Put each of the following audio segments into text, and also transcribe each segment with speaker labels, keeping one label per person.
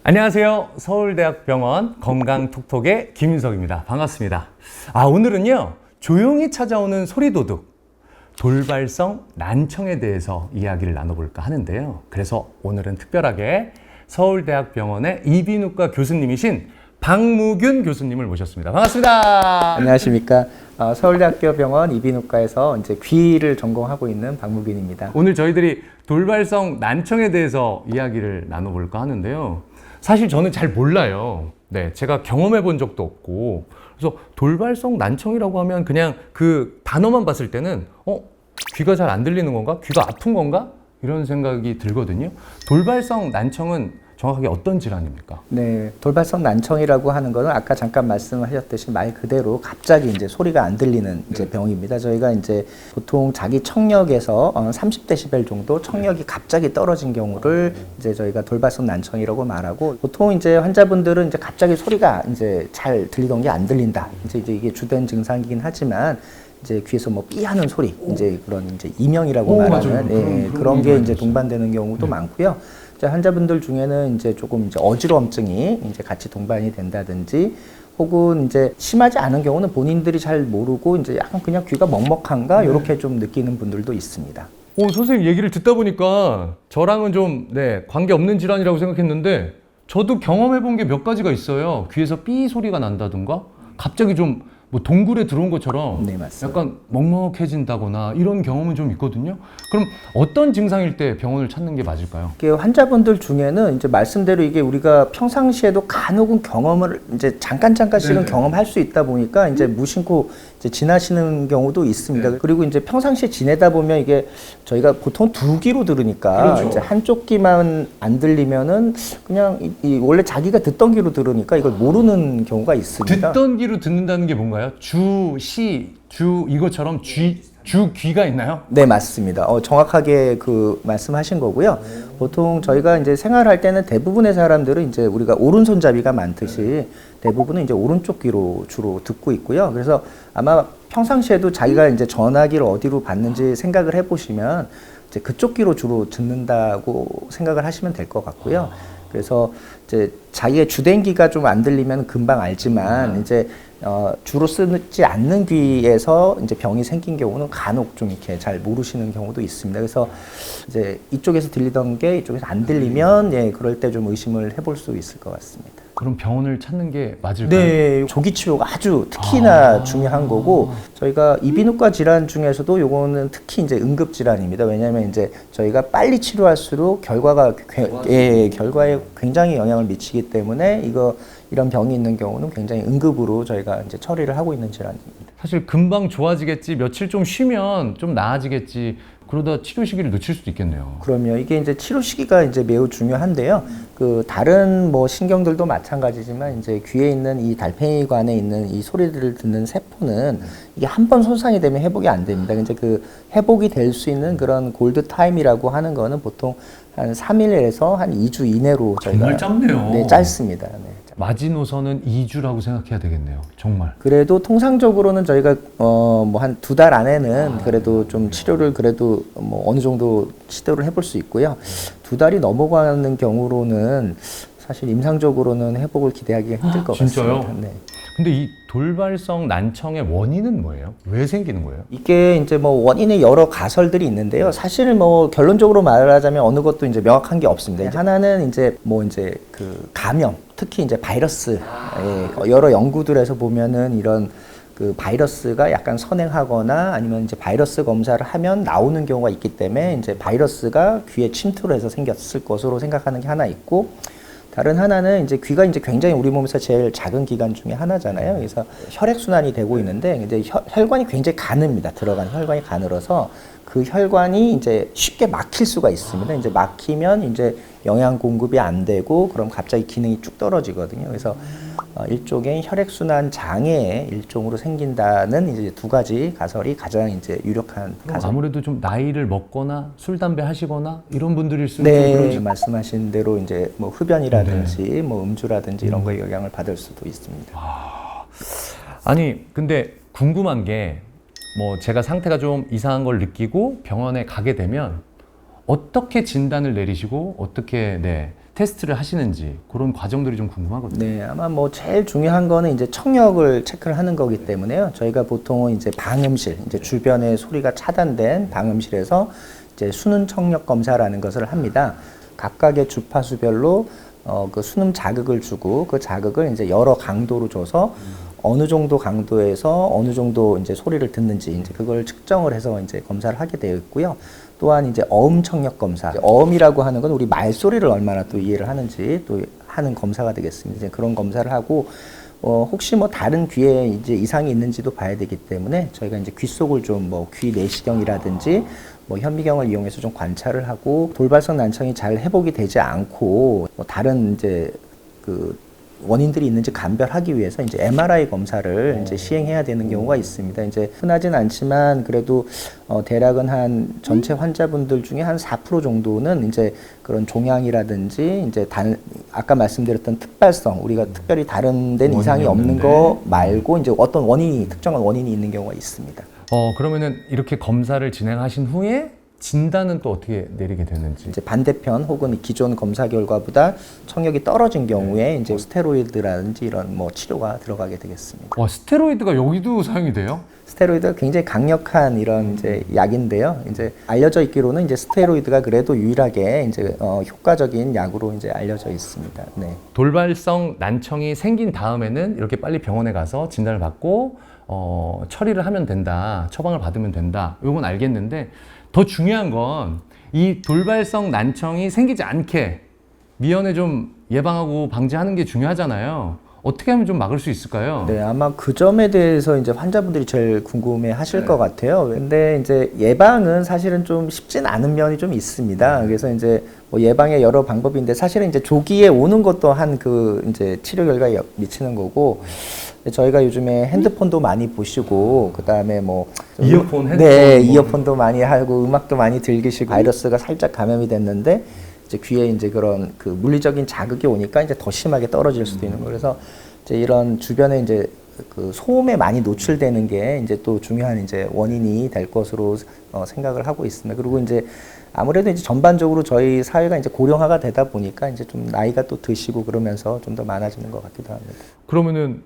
Speaker 1: 안녕하세요. 서울대학병원 건강톡톡의 김윤석입니다. 반갑습니다. 오늘은요, 조용히 찾아오는 소리도둑, 돌발성 난청에 대해서 이야기를 나눠볼까 하는데요. 그래서 오늘은 특별하게 서울대학병원의 이비인후과 교수님이신 박무균 교수님을 모셨습니다. 반갑습니다.
Speaker 2: 안녕하십니까. 서울대학교 병원 이비인후과에서 이제 귀를 전공하고 있는 박무균입니다.
Speaker 1: 오늘 저희들이 돌발성 난청에 대해서 이야기를 나눠볼까 하는데요. 사실 저는 잘 몰라요. 네, 제가 경험해 본 적도 없고. 그래서 돌발성 난청이라고 하면 그냥 그 단어만 봤을 때는 귀가 잘 안 들리는 건가? 귀가 아픈 건가? 이런 생각이 들거든요. 돌발성 난청은 정확하게 어떤 질환입니까?
Speaker 2: 네, 돌발성 난청이라고 하는 거는 아까 잠깐 말씀하셨듯이 말 그대로 갑자기 이제 소리가 안 들리는 이제 병입니다. 저희가 이제 보통 자기 청력에서 30dB 정도 청력이 갑자기 떨어진 경우를 이제 저희가 돌발성 난청이라고 말하고, 보통 이제 환자분들은 이제 갑자기 소리가 이제 잘 들리던 게 안 들린다. 이제 이게 주된 증상이긴 하지만 이제 귀에서 뭐 삐하는 소리, 이제 그런 이제 이명이라고 말하는 그런 게 이제 동반되는 경우도 많고요. 환자분들 중에는 이제 조금 이제 어지러움증이 이제 같이 동반이 된다든지, 혹은 이제 심하지 않은 경우는 본인들이 잘 모르고 이제 약간 그냥 귀가 먹먹한가 이렇게 좀 느끼는 분들도 있습니다.
Speaker 1: 선생님 얘기를 듣다 보니까 저랑은 좀 관계 없는 질환이라고 생각했는데, 저도 경험해 본 게 몇 가지가 있어요. 귀에서 삐 소리가 난다든가, 갑자기 좀 뭐 동굴에 들어온 것처럼 약간 먹먹해진다거나 이런 경험은 좀 있거든요. 그럼 어떤 증상일 때 병원을 찾는 게 맞을까요?
Speaker 2: 이게 환자분들 중에는 이제 말씀대로 이게 우리가 평상시에도 간혹은 경험을 이제 잠깐씩은 경험할 수 있다 보니까 이제 무심코 이제 지나시는 경우도 있습니다. 그리고 이제 평상시에 지내다 보면 이게 저희가 보통 두 귀로 들으니까 이제 한쪽 귀만 안 들리면은 그냥 원래 자기가 듣던 귀로 들으니까 이걸 모르는 경우가 있습니다.
Speaker 1: 듣던 귀로 듣는다는 게 뭔가요? 주, 시, 주 이것처럼 주 귀가 있나요?
Speaker 2: 네, 맞습니다. 정확하게 그 말씀하신 거고요. 보통 저희가 이제 생활할 때는 대부분의 사람들은 이제 우리가 오른손잡이가 많듯이 대부분은 이제 오른쪽 귀로 주로 듣고 있고요. 그래서 아마 평상시에도 자기가 이제 전화기를 어디로 받는지 생각을 해보시면 이제 그쪽 귀로 주로 듣는다고 생각을 하시면 될 것 같고요. 그래서 이제 자기의 주된 귀가 좀 안 들리면 금방 알지만 이제 주로 쓰지 않는 귀에서 이제 병이 생긴 경우는 간혹 좀 이렇게 잘 모르시는 경우도 있습니다. 그래서 이제 이쪽에서 들리던 게 이쪽에서 안 들리면 그럴 때 좀 의심을 해볼 수 있을 것 같습니다.
Speaker 1: 그럼 병원을 찾는 게 맞을까요?
Speaker 2: 네, 조기 치료가 아주 특히나 중요한 거고, 저희가 이비인후과 질환 중에서도 요거는 특히 이제 응급 질환입니다. 왜냐하면 이제 저희가 빨리 치료할수록 결과에 굉장히 영향을 미치기 때문에 이런 병이 있는 경우는 굉장히 응급으로 저희가 이제 처리를 하고 있는 질환입니다.
Speaker 1: 사실 금방 좋아지겠지, 며칠 좀 쉬면 좀 나아지겠지, 그러다 치료 시기를 놓칠 수도 있겠네요.
Speaker 2: 그럼요. 이게 이제 치료 시기가 이제 매우 중요한데요. 그 다른 뭐 신경들도 마찬가지지만 이제 귀에 있는 이 달팽이관에 있는 이 소리들을 듣는 세포는 이게 한 번 손상이 되면 회복이 안 됩니다. 이제 그 회복이 될 수 있는 그런 골드 타임이라고 하는 거는 보통 한 3일에서 한 2주 이내로 저희가
Speaker 1: 정말 짧네요.
Speaker 2: 네, 짧습니다. 네.
Speaker 1: 마지노선은 2주라고 생각해야 되겠네요. 정말.
Speaker 2: 그래도 통상적으로는 저희가 뭐 한 2달 안에는 그래도 좀 치료를 그래도 뭐 어느 정도 시도를 해볼 수 있고요. 2달이 넘어가는 경우로는 사실 임상적으로는 회복을 기대하기가 힘들 것
Speaker 1: 진짜요?
Speaker 2: 같습니다. 네.
Speaker 1: 근데 이 돌발성 난청의 원인은 뭐예요? 왜 생기는 거예요?
Speaker 2: 이게 이제 뭐 원인의 여러 가설들이 있는데요. 사실 뭐 결론적으로 말하자면 어느 것도 이제 명확한 게 없습니다. 하나는 이제 뭐 이제 그 감염, 특히 이제 바이러스, 여러 연구들에서 보면은 이런 그 바이러스가 약간 선행하거나 아니면 이제 바이러스 검사를 하면 나오는 경우가 있기 때문에 이제 바이러스가 귀에 침투를 해서 생겼을 것으로 생각하는 게 하나 있고, 다른 하나는 이제 귀가 이제 굉장히 우리 몸에서 제일 작은 기관 중에 하나잖아요. 그래서 혈액순환이 되고 있는데 이제 혈관이 굉장히 가늡니다. 들어가는 혈관이 가늘어서 그 혈관이 이제 쉽게 막힐 수가 있습니다. 이제 막히면 이제 영양 공급이 안 되고 그럼 갑자기 기능이 쭉 떨어지거든요. 그래서 일종의 혈액순환 장애의 일종으로 생긴다는 이제 두 가지 가설이 가장 이제 유력한 가설.
Speaker 1: 아무래도 좀 나이를 먹거나 술 담배 하시거나 이런 분들일수록
Speaker 2: 네, 말씀하신 대로 이제 뭐 흡연이라든지 뭐 음주라든지 이런 거에 영향을 받을 수도 있습니다.
Speaker 1: 아니 근데 궁금한 게 뭐 제가 상태가 좀 이상한 걸 느끼고 병원에 가게 되면 어떻게 진단을 내리시고 어떻게 테스트를 하시는지 그런 과정들이 좀 궁금하거든요.
Speaker 2: 네, 아마 뭐 제일 중요한 거는 이제 청력을 체크를 하는 거기 때문에요. 저희가 보통은 이제 방음실, 이제 주변에 소리가 차단된 방음실에서 이제 수능 청력 검사라는 것을 합니다. 각각의 주파수별로 그 수능 자극을 주고 그 자극을 이제 여러 강도로 줘서 어느 정도 강도에서 어느 정도 이제 소리를 듣는지 이제 그걸 측정을 해서 이제 검사를 하게 되어 있고요. 또한 이제 어음 청력 검사. 어음이라고 하는 건 우리 말소리를 얼마나 또 이해를 하는지 또 하는 검사가 되겠습니다. 이제 그런 검사를 하고 혹시 뭐 다른 귀에 이제 이상이 있는지도 봐야 되기 때문에 저희가 이제 귀 속을 좀 뭐 귀 내시경이라든지 뭐 현미경을 이용해서 좀 관찰을 하고 돌발성 난청이 잘 회복이 되지 않고 뭐 다른 이제 그 원인들이 있는지 감별하기 위해서 이제 MRI 검사를 이제 시행해야 되는 경우가 있습니다. 이제 흔하진 않지만 그래도 대략은 한 전체 환자분들 중에 한 4% 정도는 이제 그런 종양이라든지 이제 아까 말씀드렸던 특발성 우리가 특별히 다른 데는 이상이 없는 거 말고 이제 어떤 원인이 특정한 원인이 있는 경우가 있습니다.
Speaker 1: 그러면은 이렇게 검사를 진행하신 후에 진단은 또 어떻게 내리게 되는지.
Speaker 2: 이제 반대편 혹은 기존 검사 결과보다 청력이 떨어진 경우에 이제 스테로이드라든지 이런 뭐 치료가 들어가게 되겠습니다.
Speaker 1: 와, 스테로이드가 여기도 사용이 돼요?
Speaker 2: 스테로이드가 굉장히 강력한 이런 이제 약인데요. 이제 알려져 있기로는 이제 스테로이드가 그래도 유일하게 이제 효과적인 약으로 이제 알려져 있습니다. 네.
Speaker 1: 돌발성 난청이 생긴 다음에는 이렇게 빨리 병원에 가서 진단을 받고 처리를 하면 된다, 처방을 받으면 된다. 이건 알겠는데 더 중요한 건 이 돌발성 난청이 생기지 않게 미연에 좀 예방하고 방지하는 게 중요하잖아요. 어떻게 하면 좀 막을 수 있을까요?
Speaker 2: 네, 아마 그 점에 대해서 이제 환자분들이 제일 궁금해 하실 것 같아요. 근데 이제 예방은 사실은 좀 쉽진 않은 면이 좀 있습니다. 그래서 이제 뭐 예방의 여러 방법인데 사실은 이제 조기에 오는 것도 한 그 이제 치료 결과에 미치는 거고 저희가 요즘에 핸드폰도 많이 보시고 그다음에 뭐
Speaker 1: 이어폰, 핸드폰
Speaker 2: 네, 이어폰도 많이 하고 음악도 많이 들으시고 바이러스가 살짝 감염이 됐는데 이제 귀에 이제 그런 그 물리적인 자극이 오니까 이제 더 심하게 떨어질 수도 있는 거예요. 그래서 이제 이런 주변에 이제 그 소음에 많이 노출되는 게 이제 또 중요한 이제 원인이 될 것으로 생각을 하고 있습니다. 그리고 이제 아무래도 이제 전반적으로 저희 사회가 이제 고령화가 되다 보니까 이제 좀 나이가 또 드시고 그러면서 좀 더 많아지는 것 같기도 합니다.
Speaker 1: 그러면은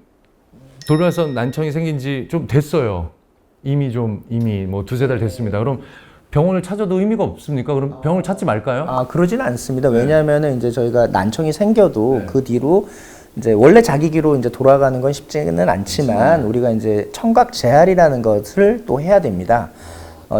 Speaker 1: 돌발성 난청이 생긴 지 좀 됐어요. 이미 뭐 두세 달 됐습니다. 그럼 병원을 찾아도 의미가 없습니까? 그럼 병원을 찾지 말까요?
Speaker 2: 아, 그러진 않습니다. 왜냐하면은 이제 저희가 난청이 생겨도 그 뒤로 이제 원래 자기기로 이제 돌아가는 건 쉽지는 않지만 우리가 이제 청각 재활이라는 것을 또 해야 됩니다.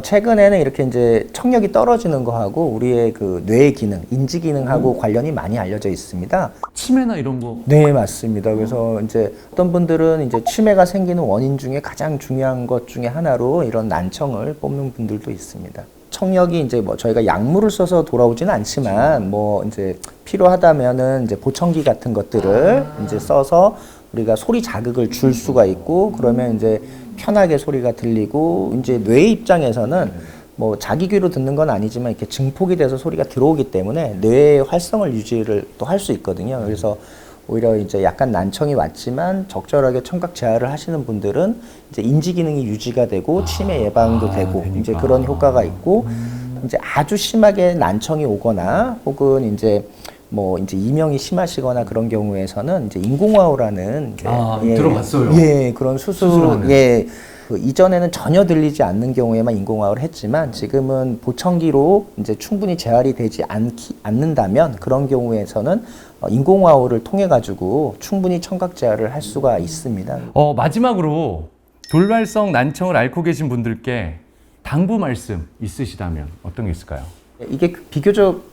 Speaker 2: 최근에는 이렇게 이제 청력이 떨어지는 거하고 우리의 그 뇌의 기능, 인지 기능하고 관련이 많이 알려져 있습니다.
Speaker 1: 치매나 이런 거.
Speaker 2: 네, 맞습니다. 그래서 이제 어떤 분들은 이제 치매가 생기는 원인 중에 가장 중요한 것 중에 하나로 이런 난청을 뽑는 분들도 있습니다. 청력이 이제 뭐 저희가 약물을 써서 돌아오지는 않지만 뭐 이제 필요하다면은 이제 보청기 같은 것들을 이제 써서 우리가 소리 자극을 줄 수가 있고 그러면 이제 편하게 소리가 들리고 이제 뇌 입장에서는 뭐 자기 귀로 듣는 건 아니지만 이렇게 증폭이 돼서 소리가 들어오기 때문에 뇌의 활성을 유지를 또 할 수 있거든요. 그래서 오히려 이제 약간 난청이 왔지만 적절하게 청각 재활을 하시는 분들은 이제 인지 기능이 유지가 되고 치매 예방도 되고
Speaker 1: 되니까.
Speaker 2: 이제 그런 효과가 있고 이제 아주 심하게 난청이 오거나 혹은 이제 뭐 이제 이명이 심하시거나 그런 경우에서는 이제 인공화호라는
Speaker 1: 들어봤어요.
Speaker 2: 예, 그런
Speaker 1: 수술하는.
Speaker 2: 예. 그 이전에는 전혀 들리지 않는 경우에만 인공화호를 했지만 지금은 보청기로 이제 충분히 재활이 되지 않는다면 그런 경우에서는 인공화호를 통해 가지고 충분히 청각 재활을 할 수가 있습니다.
Speaker 1: 마지막으로 돌발성 난청을 앓고 계신 분들께 당부 말씀 있으시다면 어떤 게 있을까요?
Speaker 2: 이게 비교적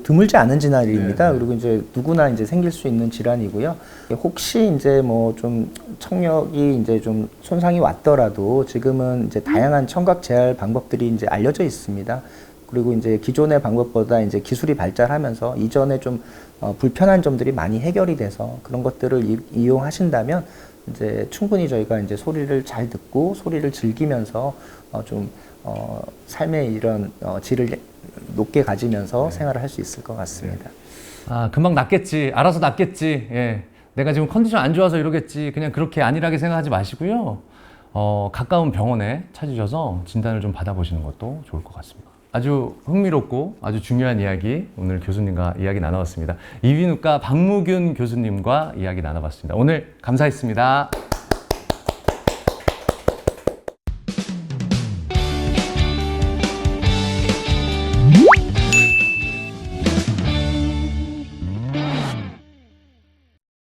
Speaker 2: 드물지 않은 질환입니다. 그리고 이제 누구나 이제 생길 수 있는 질환이고요. 혹시 이제 뭐 좀 청력이 이제 좀 손상이 왔더라도 지금은 이제 다양한 청각 재활 방법들이 이제 알려져 있습니다. 그리고 이제 기존의 방법보다 이제 기술이 발달하면서 이전에 좀 불편한 점들이 많이 해결이 돼서 그런 것들을 이용하신다면 이제 충분히 저희가 이제 소리를 잘 듣고 소리를 즐기면서 삶의 이런 질을 높게 가지면서 생활을 할 수 있을 것 같습니다.
Speaker 1: 금방 낫겠지. 알아서 낫겠지. 예. 내가 지금 컨디션 안 좋아서 이러겠지. 그냥 그렇게 안일하게 생각하지 마시고요. 가까운 병원에 찾으셔서 진단을 좀 받아보시는 것도 좋을 것 같습니다. 아주 흥미롭고 아주 중요한 이야기 오늘 교수님과 이야기 나눠봤습니다. 이비인후과 박무균 교수님과 이야기 나눠봤습니다. 오늘 감사했습니다.